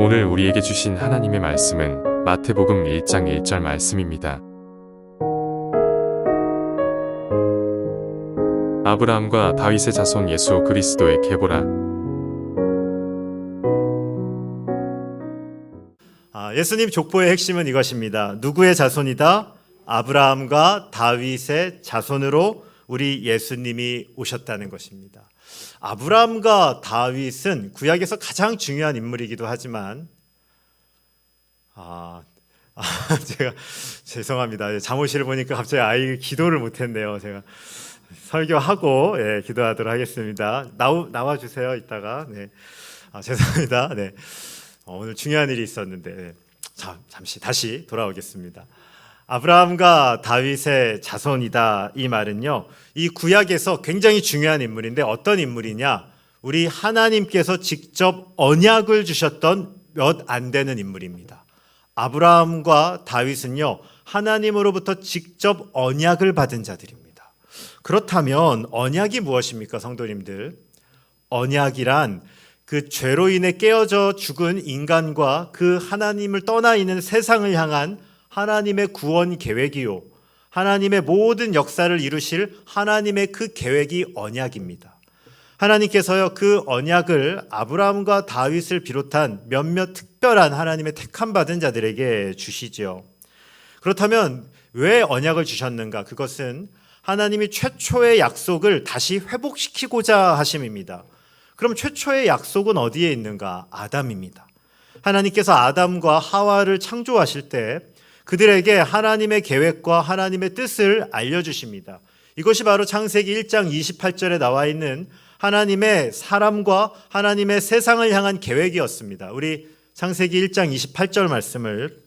오늘 우리에게 주신 하나님의 말씀은 마태복음 1장 1절 말씀입니다. 아브라함과 다윗의 자손 예수 그리스도의 계보라. 예수님 족보의 핵심은 이것입니다. 누구의 자손이다? 아브라함과 다윗의 자손으로 우리 예수님이 오셨다는 것입니다. 아브라함과 다윗은 구약에서 가장 중요한 인물이기도 하지만 제가 죄송합니다. 잠옷을 보니까 갑자기 아이 기도를 못했네요. 제가 설교하고 기도하도록 하겠습니다. 나와주세요. 이따가. 죄송합니다. 오늘 중요한 일이 있었는데 잠시 다시 돌아오겠습니다. 아브라함과 다윗의 자손이다, 이 말은요, 이 구약에서 굉장히 중요한 인물인데 어떤 인물이냐? 우리 하나님께서 직접 언약을 주셨던 몇 안 되는 인물입니다. 아브라함과 다윗은요, 하나님으로부터 직접 언약을 받은 자들입니다. 그렇다면 언약이 무엇입니까, 성도님들? 언약이란 그 죄로 인해 깨어져 죽은 인간과 그 하나님을 떠나 있는 세상을 향한 하나님의 구원 계획이요, 하나님의 모든 역사를 이루실 하나님의 그 계획이 언약입니다. 하나님께서요, 그 언약을 아브라함과 다윗을 비롯한 몇몇 특별한 하나님의 택함 받은 자들에게 주시죠. 그렇다면 왜 언약을 주셨는가? 그것은 하나님이 최초의 약속을 다시 회복시키고자 하심입니다. 그럼 최초의 약속은 어디에 있는가? 아담입니다. 하나님께서 아담과 하와를 창조하실 때 그들에게 하나님의 계획과 하나님의 뜻을 알려주십니다. 이것이 바로 창세기 1장 28절에 나와 있는 하나님의 사람과 하나님의 세상을 향한 계획이었습니다. 우리 창세기 1장 28절 말씀을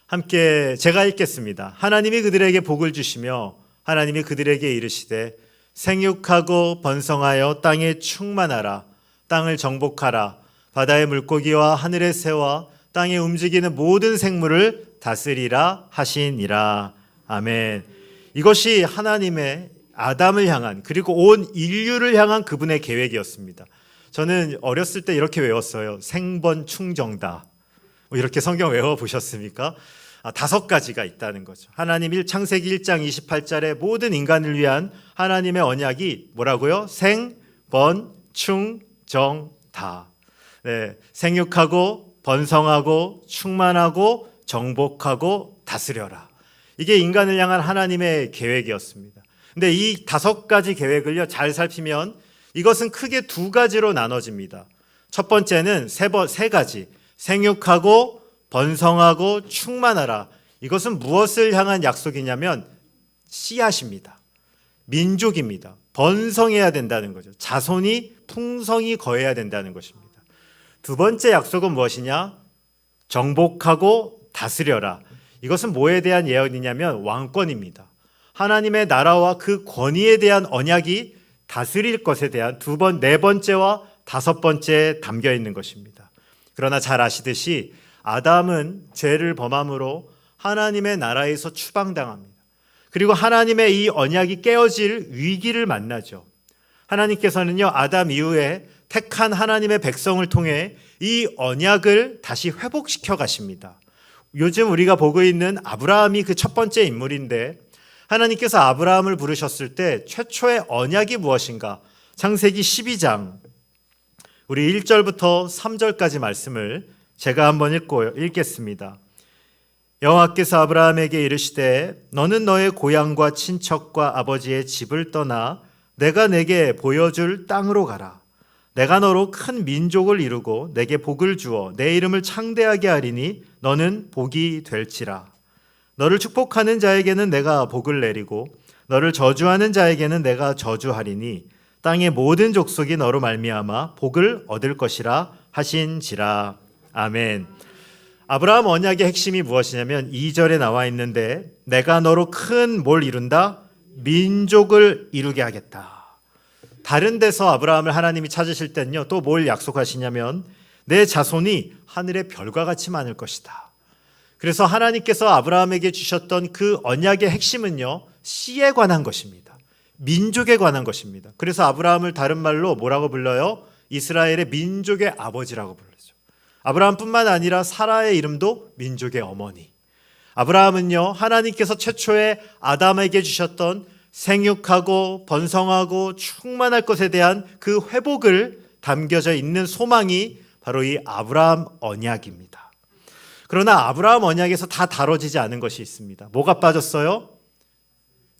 함께 제가 읽겠습니다. 하나님이 그들에게 복을 주시며 하나님이 그들에게 이르시되 생육하고 번성하여 땅에 충만하라. 땅을 정복하라. 바다의 물고기와 하늘의 새와 땅에 움직이는 모든 생물을 다스리라 하시니라. 아멘. 이것이 하나님의 아담을 향한, 그리고 온 인류를 향한 그분의 계획이었습니다. 저는 어렸을 때 이렇게 외웠어요. 생번충정다. 이렇게 성경 외워보셨습니까? 5가지가 있다는 거죠. 하나님 창세기 1장 28절에 모든 인간을 위한 하나님의 언약이 뭐라고요? 생, 번, 충, 정, 다. 생육하고 번성하고 충만하고 정복하고 다스려라. 이게 인간을 향한 하나님의 계획이었습니다. 근데 이 5가지 계획을요, 잘 살피면 이것은 크게 2가지로 나눠집니다. 첫 번째는 세 가지. 생육하고 번성하고 충만하라. 이것은 무엇을 향한 약속이냐면 씨앗입니다. 민족입니다. 번성해야 된다는 거죠. 자손이 풍성히 거해야 된다는 것입니다. 두 번째 약속은 무엇이냐? 정복하고 다스려라. 이것은 뭐에 대한 예언이냐면 왕권입니다. 하나님의 나라와 그 권위에 대한 언약이 다스릴 것에 대한 네 번째와 5번째에 담겨 있는 것입니다. 그러나 잘 아시듯이 아담은 죄를 범함으로 하나님의 나라에서 추방당합니다. 그리고 하나님의 이 언약이 깨어질 위기를 만나죠. 하나님께서는요, 아담 이후에 택한 하나님의 백성을 통해 이 언약을 다시 회복시켜 가십니다. 요즘 우리가 보고 있는 아브라함이 그 첫 번째 인물인데, 하나님께서 아브라함을 부르셨을 때 최초의 언약이 무엇인가? 창세기 12장 우리 1절부터 3절까지 말씀을 제가 한번 읽겠습니다. 여호와께서 아브라함에게 이르시되 너는 너의 고향과 친척과 아버지의 집을 떠나 내가 내게 보여줄 땅으로 가라. 내가 너로 큰 민족을 이루고 내게 복을 주어 내 이름을 창대하게 하리니 너는 복이 될지라. 너를 축복하는 자에게는 내가 복을 내리고 너를 저주하는 자에게는 내가 저주하리니 땅의 모든 족속이 너로 말미암아 복을 얻을 것이라 하신지라. 아멘. 아브라함 언약의 핵심이 무엇이냐면 2절에 나와 있는데 내가 너로 큰 뭘 이룬다? 민족을 이루게 하겠다. 다른 데서 아브라함을 하나님이 찾으실 때는요, 또 뭘 약속하시냐면 내 자손이 하늘의 별과 같이 많을 것이다. 그래서 하나님께서 아브라함에게 주셨던 그 언약의 핵심은요, 씨에 관한 것입니다. 민족에 관한 것입니다. 그래서 아브라함을 다른 말로 뭐라고 불러요? 이스라엘의 민족의 아버지라고 불러죠. 아브라함뿐만 아니라 사라의 이름도 민족의 어머니. 아브라함은요, 하나님께서 최초에 아담에게 주셨던 생육하고 번성하고 충만할 것에 대한 그 회복을 담겨져 있는 소망이 바로 이 아브라함 언약입니다. 그러나 아브라함 언약에서 다 다뤄지지 않은 것이 있습니다. 뭐가 빠졌어요?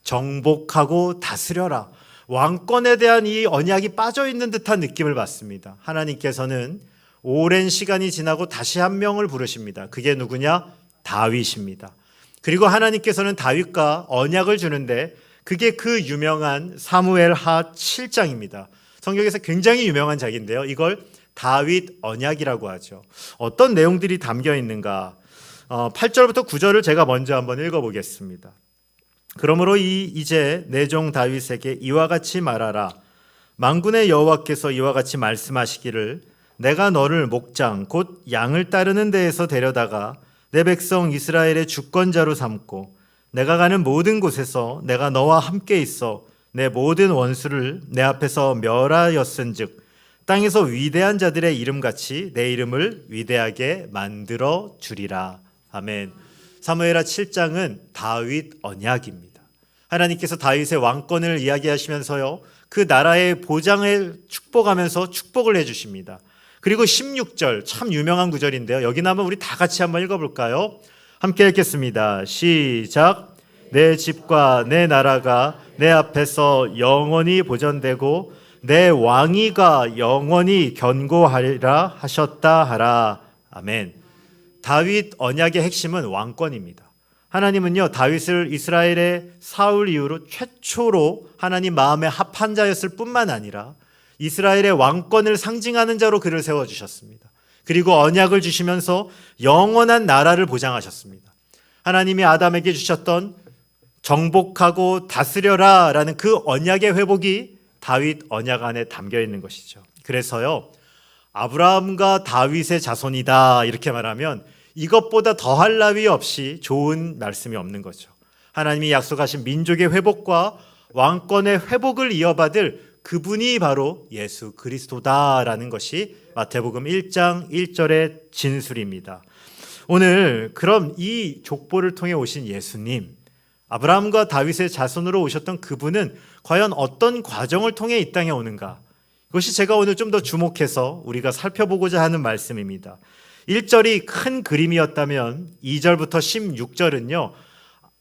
정복하고 다스려라. 왕권에 대한 이 언약이 빠져 있는 듯한 느낌을 받습니다. 하나님께서는 오랜 시간이 지나고 다시 한 명을 부르십니다. 그게 누구냐? 다윗입니다. 그리고 하나님께서는 다윗과 언약을 주는데 그게 그 유명한 사무엘하 7장입니다. 성경에서 굉장히 유명한 작인데요. 이걸 다윗 언약이라고 하죠. 어떤 내용들이 담겨 있는가? 8절부터 9절을 제가 먼저 한번 읽어보겠습니다. 그러므로 이제 내 종 다윗에게 이와 같이 말하라. 만군의 여호와께서 이와 같이 말씀하시기를 내가 너를 목장 곧 양을 따르는 데에서 데려다가 내 백성 이스라엘의 주권자로 삼고 내가 가는 모든 곳에서 내가 너와 함께 있어 내 모든 원수를 내 앞에서 멸하였은즉 땅에서 위대한 자들의 이름같이 내 이름을 위대하게 만들어 주리라. 아멘. 사무엘하 7장은 다윗 언약입니다. 하나님께서 다윗의 왕권을 이야기하시면서요, 그 나라의 보장을 축복하면서 축복을 해주십니다. 그리고 16절 참 유명한 구절인데요. 여기 나면 우리 다 같이 한번 읽어볼까요? 함께 읽겠습니다. 시작. 내 집과 내 나라가 내 앞에서 영원히 보존되고 내 왕위가 영원히 견고하리라 하셨다 하라. 아멘. 다윗 언약의 핵심은 왕권입니다. 하나님은요, 다윗을 이스라엘의 사울 이후로 최초로 하나님 마음에 합한 자였을 뿐만 아니라 이스라엘의 왕권을 상징하는 자로 그를 세워주셨습니다. 그리고 언약을 주시면서 영원한 나라를 보장하셨습니다. 하나님이 아담에게 주셨던 정복하고 다스려라 라는 그 언약의 회복이 다윗 언약 안에 담겨 있는 것이죠. 그래서요, 아브라함과 다윗의 자손이다 이렇게 말하면 이것보다 더할 나위 없이 좋은 말씀이 없는 거죠. 하나님이 약속하신 민족의 회복과 왕권의 회복을 이어받을 그분이 바로 예수 그리스도다라는 것이 마태복음 1장 1절의 진술입니다. 오늘 그럼 이 족보를 통해 오신 예수님, 아브라함과 다윗의 자손으로 오셨던 그분은 과연 어떤 과정을 통해 이 땅에 오는가? 이것이 제가 오늘 좀 더 주목해서 우리가 살펴보고자 하는 말씀입니다. 1절이 큰 그림이었다면 2절부터 16절은요,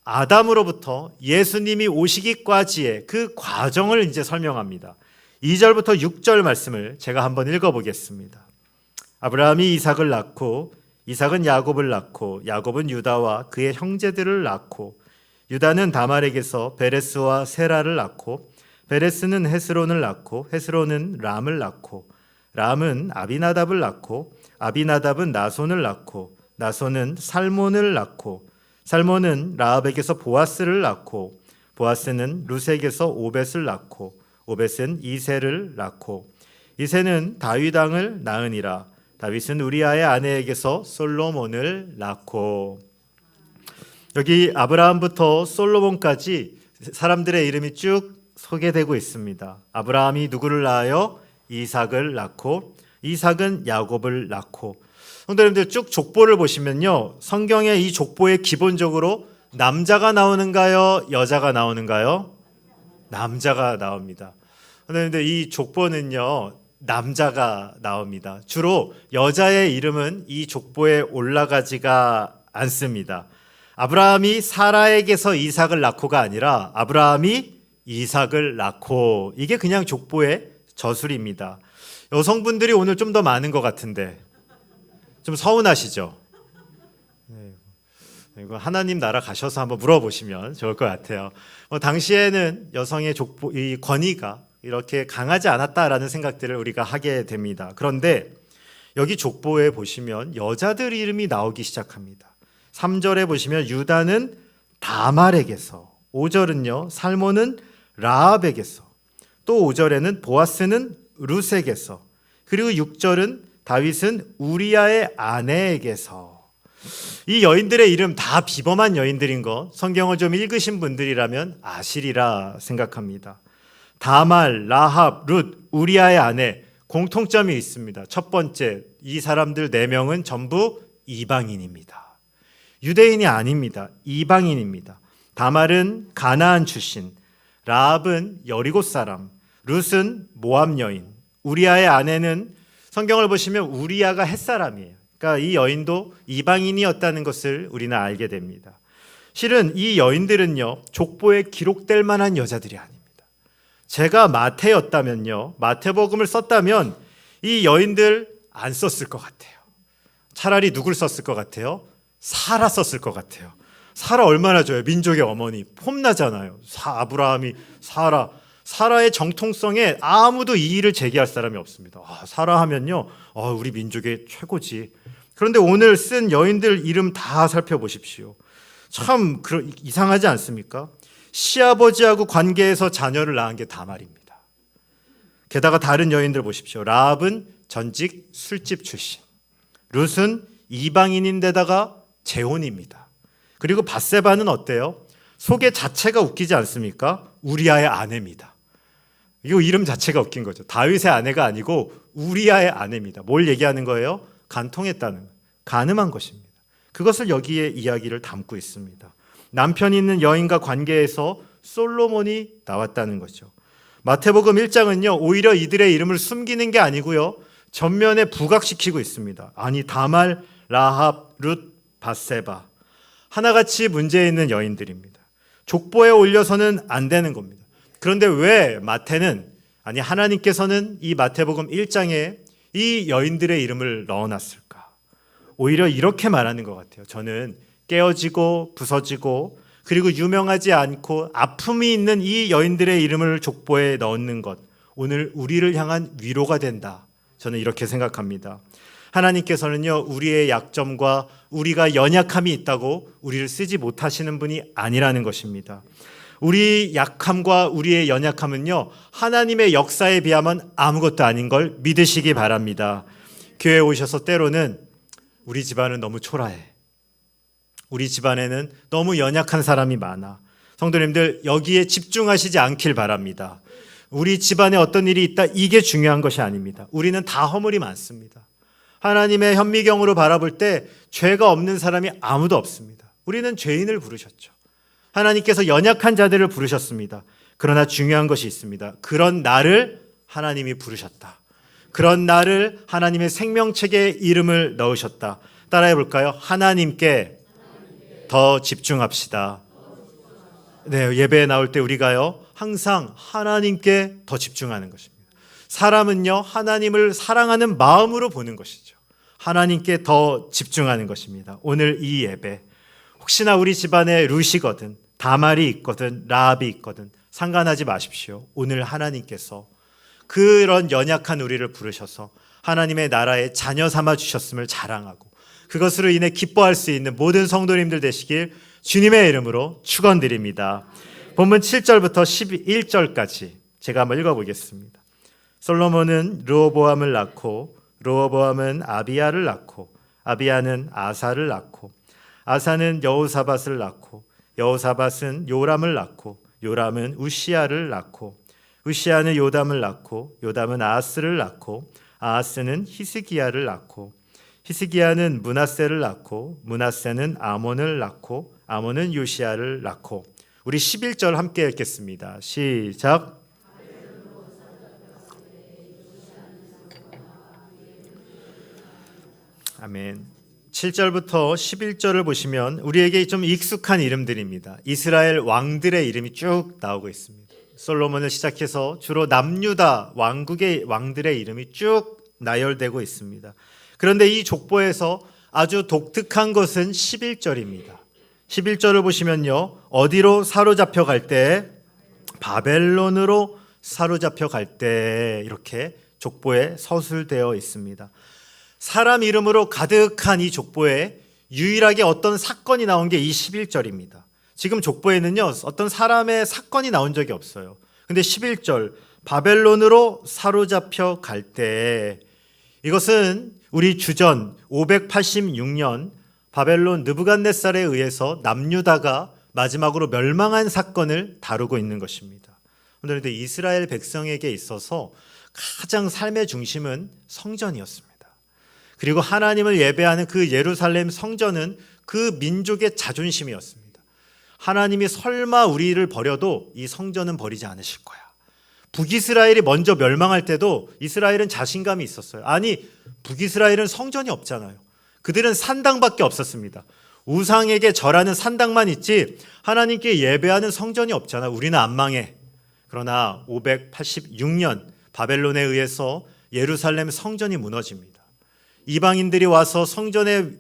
아담으로부터 예수님이 오시기까지의 그 과정을 이제 설명합니다. 2절부터 6절 말씀을 제가 한번 읽어보겠습니다. 아브라함이 이삭을 낳고 이삭은 야곱을 낳고 야곱은 유다와 그의 형제들을 낳고 유다는 다말에게서 베레스와 세라를 낳고 베레스는 헤스론을 낳고 헤스론은 람을 낳고 람은 아비나답을 낳고 아비나답은 나손을 낳고 나손은 살몬을 낳고 살몬은 라합에게서 보아스를 낳고 보아스는 루색에서 오벳을 낳고 오벳은 이새를 낳고 이새는 다윗 왕을 낳으니라. 다윗은 우리아의 아내에게서 솔로몬을 낳고. 여기 아브라함부터 솔로몬까지 사람들의 이름이 쭉 소개되고 있습니다. 아브라함이 누구를 낳아요? 이삭을 낳고 이삭은 야곱을 낳고. 성도님들 쭉 족보를 보시면요, 성경에 이 족보에 기본적으로 남자가 나오는가요? 여자가 나오는가요? 남자가 나옵니다. 그런데 이 족보는요, 남자가 나옵니다. 주로 여자의 이름은 이 족보에 올라가지가 않습니다. 아브라함이 사라에게서 이삭을 낳고가 아니라 아브라함이 이삭을 낳고, 이게 그냥 족보의 저술입니다. 여성분들이 오늘 좀 더 많은 것 같은데 좀 서운하시죠? 네. 이거 하나님 나라 가셔서 한번 물어보시면 좋을 것 같아요. 당시에는 여성의 족보, 이 권위가 이렇게 강하지 않았다라는 생각들을 우리가 하게 됩니다. 그런데 여기 족보에 보시면 여자들 이름이 나오기 시작합니다. 3절에 보시면 유다는 다말에게서, 5절은요 살몬은 라합에게서, 또 5절에는 보아스는 루색에서, 그리고 6절은 다윗은 우리아의 아내에게서. 이 여인들의 이름 다 비범한 여인들인 거 성경을 좀 읽으신 분들이라면 아시리라 생각합니다. 다말, 라합, 룻, 우리아의 아내, 공통점이 있습니다. 첫 번째, 이 사람들 4명은 전부 이방인입니다. 유대인이 아닙니다. 이방인입니다. 다말은 가나안 출신, 라합은 여리고 사람, 룻은 모압 여인, 우리아의 아내는 성경을 보시면 우리아가 헷 사람이에요. 그러니까 이 여인도 이방인이었다는 것을 우리는 알게 됩니다. 실은 이 여인들은요, 족보에 기록될 만한 여자들이 아닙니다. 제가 마태였다면요, 마태복음을 썼다면 이 여인들 안 썼을 것 같아요. 차라리 누굴 썼을 것 같아요? 사라 썼을 것 같아요. 사라 얼마나 좋아요. 민족의 어머니 폼나잖아요. 아브라함이 사라의 정통성에 아무도 이의를 제기할 사람이 없습니다. 사라 하면요, 우리 민족의 최고지. 그런데 오늘 쓴 여인들 이름 다 살펴보십시오. 참 이상하지 않습니까? 시아버지하고 관계에서 자녀를 낳은 게 다말입니다. 게다가 다른 여인들 보십시오. 라합은 전직 술집 출신, 룻은 이방인인데다가 재혼입니다. 그리고 밧세바는 어때요? 소개 자체가 웃기지 않습니까? 우리아의 아내입니다. 이거 이름 자체가 웃긴 거죠. 다윗의 아내가 아니고 우리아의 아내입니다. 뭘 얘기하는 거예요? 간통했다는, 간음한 것입니다. 그것을 여기에 이야기를 담고 있습니다. 남편이 있는 여인과 관계에서 솔로몬이 나왔다는 거죠. 마태복음 1장은요, 오히려 이들의 이름을 숨기는 게 아니고요, 전면에 부각시키고 있습니다. 아니, 다말, 라합, 룻, 밧세바, 하나같이 문제 있는 여인들입니다. 족보에 올려서는 안 되는 겁니다. 그런데 왜 하나님께서는 이 마태복음 1장에 이 여인들의 이름을 넣어놨을까? 오히려 이렇게 말하는 것 같아요. 저는 깨어지고 부서지고 그리고 유명하지 않고 아픔이 있는 이 여인들의 이름을 족보에 넣는 것, 오늘 우리를 향한 위로가 된다. 저는 이렇게 생각합니다. 하나님께서는요, 우리의 약점과 우리가 연약함이 있다고 우리를 쓰지 못하시는 분이 아니라는 것입니다. 우리 약함과 우리의 연약함은요, 하나님의 역사에 비하면 아무것도 아닌 걸 믿으시기 바랍니다. 교회에 오셔서 때로는 우리 집안은 너무 초라해, 우리 집안에는 너무 연약한 사람이 많아, 성도님들 여기에 집중하시지 않길 바랍니다. 우리 집안에 어떤 일이 있다, 이게 중요한 것이 아닙니다. 우리는 다 허물이 많습니다. 하나님의 현미경으로 바라볼 때 죄가 없는 사람이 아무도 없습니다. 우리는 죄인을 부르셨죠. 하나님께서 연약한 자들을 부르셨습니다. 그러나 중요한 것이 있습니다. 그런 나를 하나님이 부르셨다. 그런 나를 하나님의 생명책에 이름을 넣으셨다. 따라해 볼까요? 하나님께 더 집중합시다. 네, 예배에 나올 때 우리가요, 항상 하나님께 더 집중하는 것입니다. 사람은요, 하나님을 사랑하는 마음으로 보는 것이죠. 하나님께 더 집중하는 것입니다. 오늘 이 예배, 혹시나 우리 집안에 룻이거든, 다말이 있거든, 라합이 있거든, 상관하지 마십시오. 오늘 하나님께서 그런 연약한 우리를 부르셔서 하나님의 나라의 자녀 삼아 주셨음을 자랑하고 그것으로 인해 기뻐할 수 있는 모든 성도님들 되시길 주님의 이름으로 축원드립니다. 본문 7절부터 11절까지 제가 한번 읽어보겠습니다. 솔로몬은 르호보암을 낳고 르호보암은 아비야를 낳고 아비야는 아사를 낳고 아사는 여호사밧을 낳고 여호사밧은 요람을 낳고 요람은 우시야를 낳고 우시야는 요담을 낳고 요담은 아하스를 낳고 아하스는 히스기야를 낳고 히스기야는 므낫세를 낳고 므낫세는 아몬을 낳고 아몬은 요시야를 낳고. 우리 11절 함께 읽겠습니다. 시작. 아멘. 7절부터 11절을 보시면 우리에게 좀 익숙한 이름들입니다. 이스라엘 왕들의 이름이 쭉 나오고 있습니다. 솔로몬을 시작해서 주로 남유다 왕국의 왕들의 이름이 쭉 나열되고 있습니다. 그런데 이 족보에서 아주 독특한 것은 11절입니다. 11절을 보시면요, 어디로 사로잡혀 갈 때? 바벨론으로 사로잡혀 갈 때, 이렇게 족보에 서술되어 있습니다. 사람 이름으로 가득한 이 족보에 유일하게 어떤 사건이 나온 게 이 11절입니다. 지금 족보에는요, 어떤 사람의 사건이 나온 적이 없어요. 근데 11절, 바벨론으로 사로잡혀 갈 때, 이것은 우리 주전 586년 바벨론 느부갓네살에 의해서 남유다가 마지막으로 멸망한 사건을 다루고 있는 것입니다. 그런데 이스라엘 백성에게 있어서 가장 삶의 중심은 성전이었습니다. 그리고 하나님을 예배하는 그 예루살렘 성전은 그 민족의 자존심이었습니다. 하나님이 설마 우리를 버려도 이 성전은 버리지 않으실 거야. 북이스라엘이 먼저 멸망할 때도 이스라엘은 자신감이 있었어요. 아니, 북이스라엘은 성전이 없잖아요. 그들은 산당밖에 없었습니다. 우상에게 절하는 산당만 있지 하나님께 예배하는 성전이 없잖아. 우리는 안 망해. 그러나 586년 바벨론에 의해서 예루살렘 성전이 무너집니다. 이방인들이 와서 성전의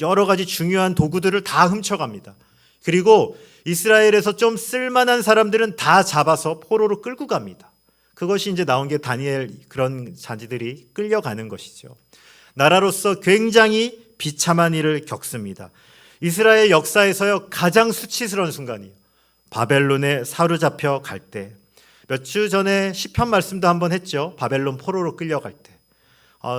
여러 가지 중요한 도구들을 다 훔쳐갑니다. 그리고 이스라엘에서 좀 쓸만한 사람들은 다 잡아서 포로로 끌고 갑니다. 그것이 이제 나온 게 다니엘 그런 자지들이 끌려가는 것이죠. 나라로서 굉장히 비참한 일을 겪습니다. 이스라엘 역사에서요 가장 수치스러운 순간이에요. 바벨론에 사로잡혀 갈 때. 몇 주 전에 시편 말씀도 한번 했죠. 바벨론 포로로 끌려갈 때.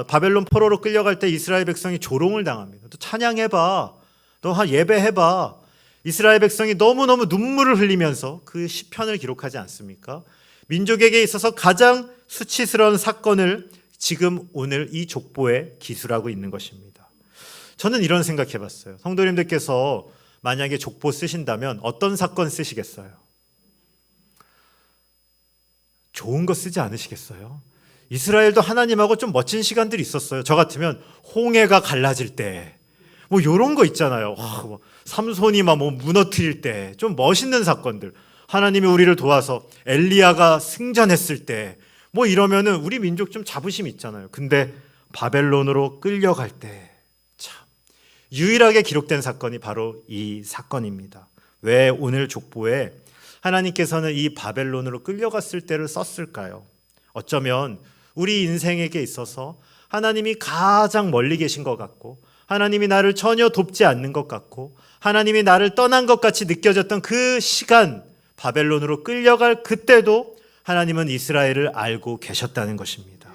바벨론 포로로 끌려갈 때 이스라엘 백성이 조롱을 당합니다. 또 찬양해봐. 너 예배해봐. 이스라엘 백성이 너무너무 눈물을 흘리면서 그 시편을 기록하지 않습니까? 민족에게 있어서 가장 수치스러운 사건을 지금 오늘 이 족보에 기술하고 있는 것입니다. 저는 이런 생각해 봤어요. 성도님들께서 만약에 족보 쓰신다면 어떤 사건 쓰시겠어요? 좋은 거 쓰지 않으시겠어요? 이스라엘도 하나님하고 좀 멋진 시간들이 있었어요. 저 같으면 홍해가 갈라질 때 뭐 이런 거 있잖아요. 뭐 삼손이 막 뭐 무너뜨릴 때 좀 멋있는 사건들. 하나님이 우리를 도와서 엘리야가 승전했을 때 뭐 이러면은 우리 민족 좀 자부심 있잖아요. 근데 바벨론으로 끌려갈 때 참 유일하게 기록된 사건이 바로 이 사건입니다. 왜 오늘 족보에 하나님께서는 이 바벨론으로 끌려갔을 때를 썼을까요? 어쩌면 우리 인생에게 있어서 하나님이 가장 멀리 계신 것 같고 하나님이 나를 전혀 돕지 않는 것 같고 하나님이 나를 떠난 것 같이 느껴졌던 그 시간, 바벨론으로 끌려갈 그때도 하나님은 이스라엘을 알고 계셨다는 것입니다.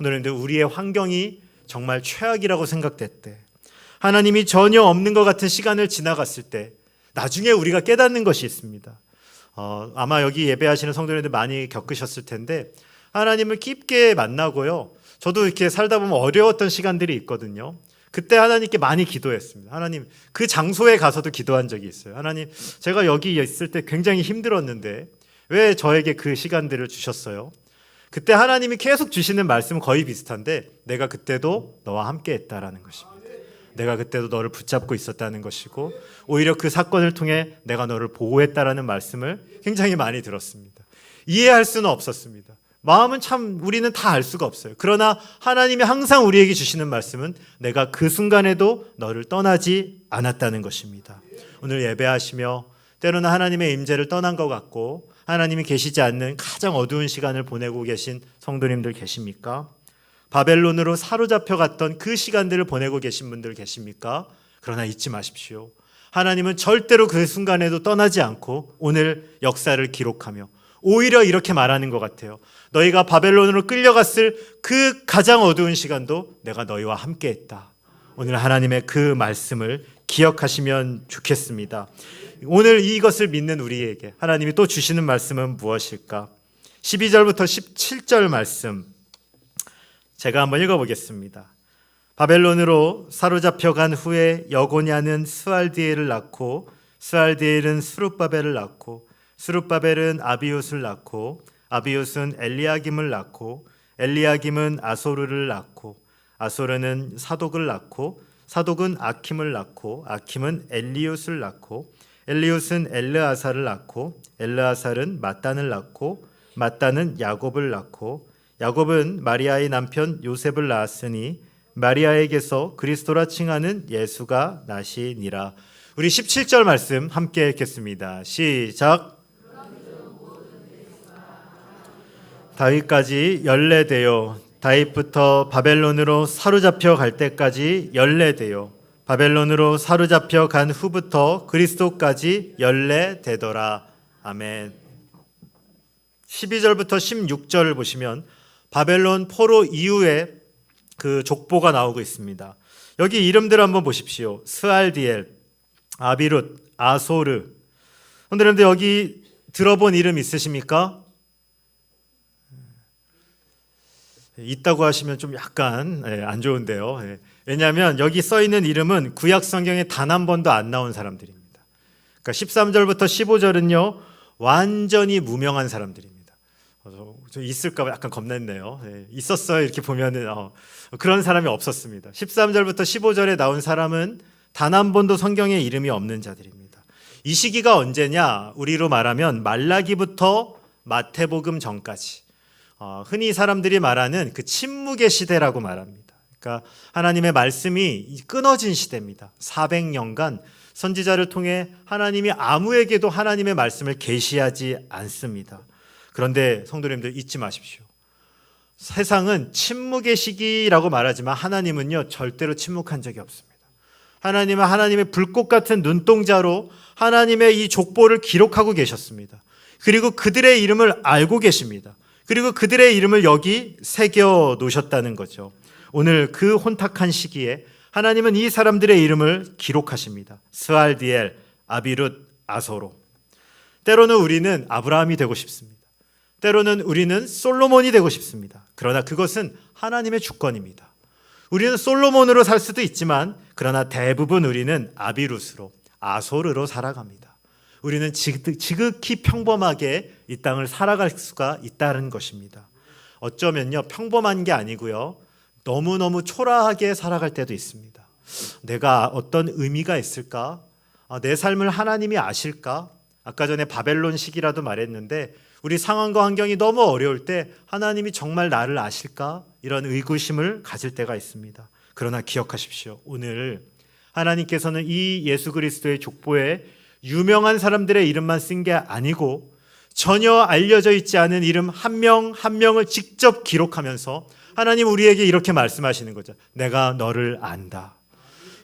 오늘은 우리의 환경이 정말 최악이라고 생각될 때, 하나님이 전혀 없는 것 같은 시간을 지나갔을 때 나중에 우리가 깨닫는 것이 있습니다. 아마 여기 예배하시는 성도님들 많이 겪으셨을 텐데 하나님을 깊게 만나고요. 저도 이렇게 살다 보면 어려웠던 시간들이 있거든요. 그때 하나님께 많이 기도했습니다. 하나님, 그 장소에 가서도 기도한 적이 있어요. 하나님, 제가 여기 있을 때 굉장히 힘들었는데 왜 저에게 그 시간들을 주셨어요? 그때 하나님이 계속 주시는 말씀은 거의 비슷한데 내가 그때도 너와 함께 했다라는 것입니다. 내가 그때도 너를 붙잡고 있었다는 것이고 오히려 그 사건을 통해 내가 너를 보호했다라는 말씀을 굉장히 많이 들었습니다. 이해할 수는 없었습니다. 마음은 참 우리는 다 알 수가 없어요. 그러나 하나님이 항상 우리에게 주시는 말씀은 내가 그 순간에도 너를 떠나지 않았다는 것입니다. 오늘 예배하시며 때로는 하나님의 임재를 떠난 것 같고 하나님이 계시지 않는 가장 어두운 시간을 보내고 계신 성도님들 계십니까? 바벨론으로 사로잡혀 갔던 그 시간들을 보내고 계신 분들 계십니까? 그러나 잊지 마십시오. 하나님은 절대로 그 순간에도 떠나지 않고 오늘 역사를 기록하며 오히려 이렇게 말하는 것 같아요. 너희가 바벨론으로 끌려갔을 그 가장 어두운 시간도 내가 너희와 함께 했다. 오늘 하나님의 그 말씀을 기억하시면 좋겠습니다. 오늘 이것을 믿는 우리에게 하나님이 또 주시는 말씀은 무엇일까? 12절부터 17절 말씀 제가 한번 읽어보겠습니다. 바벨론으로 사로잡혀 간 후에 여고냐는 스알디엘을 낳고 스알디엘은 스룹바벨을 낳고 스룹바벨은 아비웃을 낳고 아비웃은 엘리야김을 낳고 엘리야김은 아소르를 낳고 아소르는 사독을 낳고 사독은 아킴을 낳고 아킴은 엘리웃을 낳고 엘리웃은 엘르아살을 낳고 엘르아살은 mat단을 낳고 mat단은 야곱을 낳고 야곱은 마리아의 남편 요셉을 낳았으니 마리아에게서 그리스도라 칭하는 예수가 나시니라. 우리 17절 말씀 함께 읽겠습니다. 시작. 다윗까지 연례되어 다윗부터 바벨론으로 사로잡혀 갈 때까지 연례되어 바벨론으로 사로잡혀 간 후부터 그리스도까지 연례되더라. 아멘. 12절부터 16절을 보시면 바벨론 포로 이후에 그 족보가 나오고 있습니다. 여기 이름들 한번 보십시오. 스알디엘, 아비룻, 아소르. 그런데 여기 들어본 이름 있으십니까? 있다고 하시면 좀 약간 안 좋은데요. 왜냐하면 여기 써 있는 이름은 구약 성경에 단 한 번도 안 나온 사람들입니다. 그러니까 13절부터 15절은요 완전히 무명한 사람들입니다. 저 있을까 약간 겁냈네요. 있었어요 이렇게 보면은 그런 사람이 없었습니다. 13절부터 15절에 나온 사람은 단 한 번도 성경에 이름이 없는 자들입니다. 이 시기가 언제냐? 우리로 말하면 말라기부터 마태복음 전까지, 흔히 사람들이 말하는 그 침묵의 시대라고 말합니다. 그러니까 하나님의 말씀이 끊어진 시대입니다. 400년간 선지자를 통해 하나님이 아무에게도 하나님의 말씀을 계시하지 않습니다. 그런데 성도님들 잊지 마십시오. 세상은 침묵의 시기라고 말하지만 하나님은요 절대로 침묵한 적이 없습니다. 하나님은 하나님의 불꽃 같은 눈동자로 하나님의 이 족보를 기록하고 계셨습니다. 그리고 그들의 이름을 알고 계십니다. 그리고 그들의 이름을 여기 새겨 놓으셨다는 거죠. 오늘 그 혼탁한 시기에 하나님은 이 사람들의 이름을 기록하십니다. 스알디엘, 아비룻, 아소로. 때로는 우리는 아브라함이 되고 싶습니다. 때로는 우리는 솔로몬이 되고 싶습니다. 그러나 그것은 하나님의 주권입니다. 우리는 솔로몬으로 살 수도 있지만 그러나 대부분 우리는 아비룻으로, 아소르로 살아갑니다. 우리는 지극히 평범하게 이 땅을 살아갈 수가 있다는 것입니다. 어쩌면요 평범한 게 아니고요 너무너무 초라하게 살아갈 때도 있습니다. 내가 어떤 의미가 있을까? 내 삶을 하나님이 아실까? 아까 전에 바벨론 시기라도 말했는데 우리 상황과 환경이 너무 어려울 때 하나님이 정말 나를 아실까? 이런 의구심을 가질 때가 있습니다. 그러나 기억하십시오. 오늘 하나님께서는 이 예수 그리스도의 족보에 유명한 사람들의 이름만 쓴 게 아니고 전혀 알려져 있지 않은 이름 한 명 한 명을 직접 기록하면서 하나님 우리에게 이렇게 말씀하시는 거죠. 내가 너를 안다.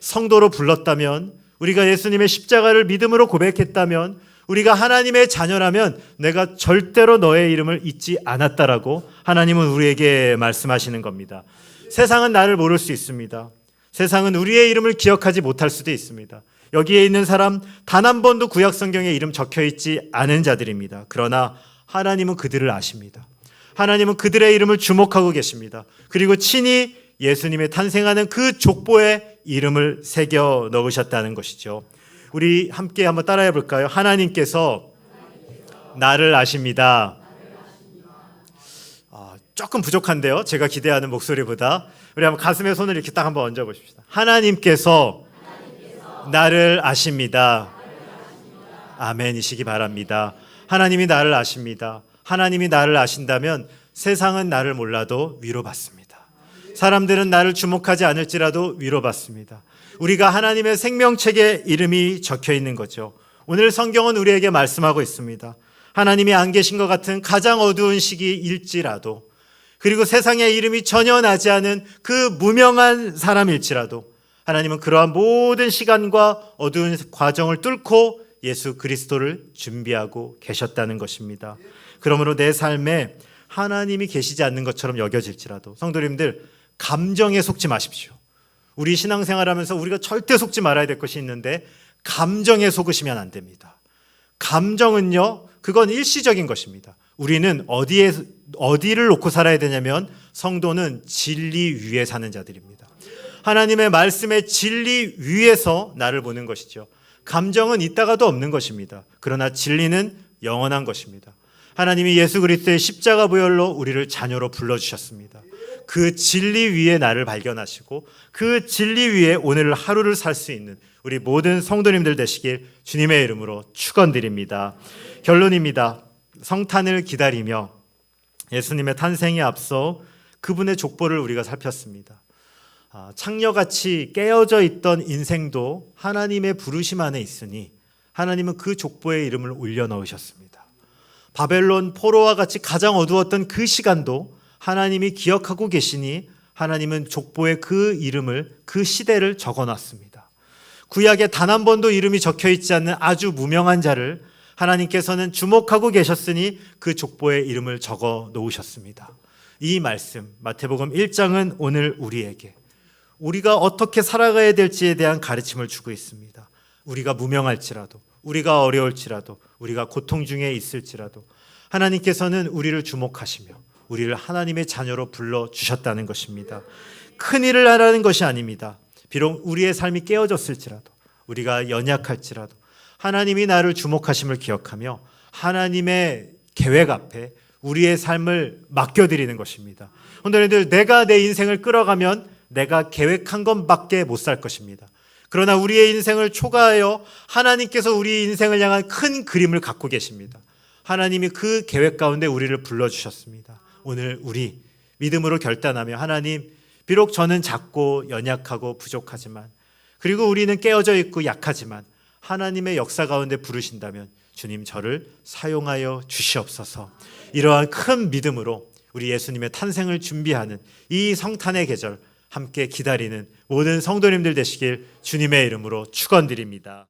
성도로 불렀다면, 우리가 예수님의 십자가를 믿음으로 고백했다면, 우리가 하나님의 자녀라면 내가 절대로 너의 이름을 잊지 않았다라고 하나님은 우리에게 말씀하시는 겁니다. 세상은 나를 모를 수 있습니다. 세상은 우리의 이름을 기억하지 못할 수도 있습니다. 여기에 있는 사람 단 한 번도 구약 성경에 이름 적혀 있지 않은 자들입니다. 그러나 하나님은 그들을 아십니다. 하나님은 그들의 이름을 주목하고 계십니다. 그리고 친히 예수님의 탄생하는 그 족보에 이름을 새겨 넣으셨다는 것이죠. 우리 함께 한번 따라해 볼까요? 하나님께서 나를 아십니다. 조금 부족한데요. 제가 기대하는 목소리보다. 우리 한번 가슴에 손을 이렇게 딱 한번 얹어 보십시다. 하나님께서 나를 아십니다. 아멘이시기 바랍니다. 하나님이 나를 아십니다. 하나님이 나를 아신다면 세상은 나를 몰라도 위로받습니다. 사람들은 나를 주목하지 않을지라도 위로받습니다. 우리가 하나님의 생명책에 이름이 적혀 있는 거죠. 오늘 성경은 우리에게 말씀하고 있습니다. 하나님이 안 계신 것 같은 가장 어두운 시기일지라도, 그리고 세상에 이름이 전혀 나지 않은 그 무명한 사람일지라도 하나님은 그러한 모든 시간과 어두운 과정을 뚫고 예수 그리스도를 준비하고 계셨다는 것입니다. 그러므로 내 삶에 하나님이 계시지 않는 것처럼 여겨질지라도 성도님들 감정에 속지 마십시오. 우리 신앙생활하면서 우리가 절대 속지 말아야 될 것이 있는데 감정에 속으시면 안 됩니다. 감정은요 그건 일시적인 것입니다. 우리는 어디를 놓고 살아야 되냐면 성도는 진리 위에 사는 자들입니다. 하나님의 말씀의 진리 위에서 나를 보는 것이죠. 감정은 있다가도 없는 것입니다. 그러나 진리는 영원한 것입니다. 하나님이 예수 그리스도의 십자가 보혈로 우리를 자녀로 불러주셨습니다. 그 진리 위에 나를 발견하시고 그 진리 위에 오늘 하루를 살 수 있는 우리 모든 성도님들 되시길 주님의 이름으로 축원드립니다. 결론입니다. 성탄을 기다리며 예수님의 탄생에 앞서 그분의 족보를 우리가 살폈습니다. 창녀같이 깨어져 있던 인생도 하나님의 부르심 안에 있으니 하나님은 그 족보에 이름을 올려넣으셨습니다. 바벨론 포로와 같이 가장 어두웠던 그 시간도 하나님이 기억하고 계시니 하나님은 족보에 그 이름을, 그 시대를 적어놨습니다. 구약에 단 한 번도 이름이 적혀있지 않는 아주 무명한 자를 하나님께서는 주목하고 계셨으니 그 족보에 이름을 적어 놓으셨습니다. 이 말씀 마태복음 1장은 오늘 우리가 어떻게 살아가야 될지에 대한 가르침을 주고 있습니다. 우리가 무명할지라도, 우리가 어려울지라도, 우리가 고통 중에 있을지라도 하나님께서는 우리를 주목하시며 우리를 하나님의 자녀로 불러주셨다는 것입니다. 큰 일을 하라는 것이 아닙니다. 비록 우리의 삶이 깨어졌을지라도, 우리가 연약할지라도 하나님이 나를 주목하심을 기억하며 하나님의 계획 앞에 우리의 삶을 맡겨드리는 것입니다. 오늘들 내가 내 인생을 끌어가면 내가 계획한 것밖에 못 살 것입니다. 그러나 우리의 인생을 초과하여 하나님께서 우리 인생을 향한 큰 그림을 갖고 계십니다. 하나님이 그 계획 가운데 우리를 불러주셨습니다. 오늘 우리 믿음으로 결단하며 하나님, 비록 저는 작고 연약하고 부족하지만, 그리고 우리는 깨어져 있고 약하지만 하나님의 역사 가운데 부르신다면 주님 저를 사용하여 주시옵소서. 이러한 큰 믿음으로 우리 예수님의 탄생을 준비하는 이 성탄의 계절 함께 기다리는 모든 성도님들 되시길 주님의 이름으로 축원드립니다.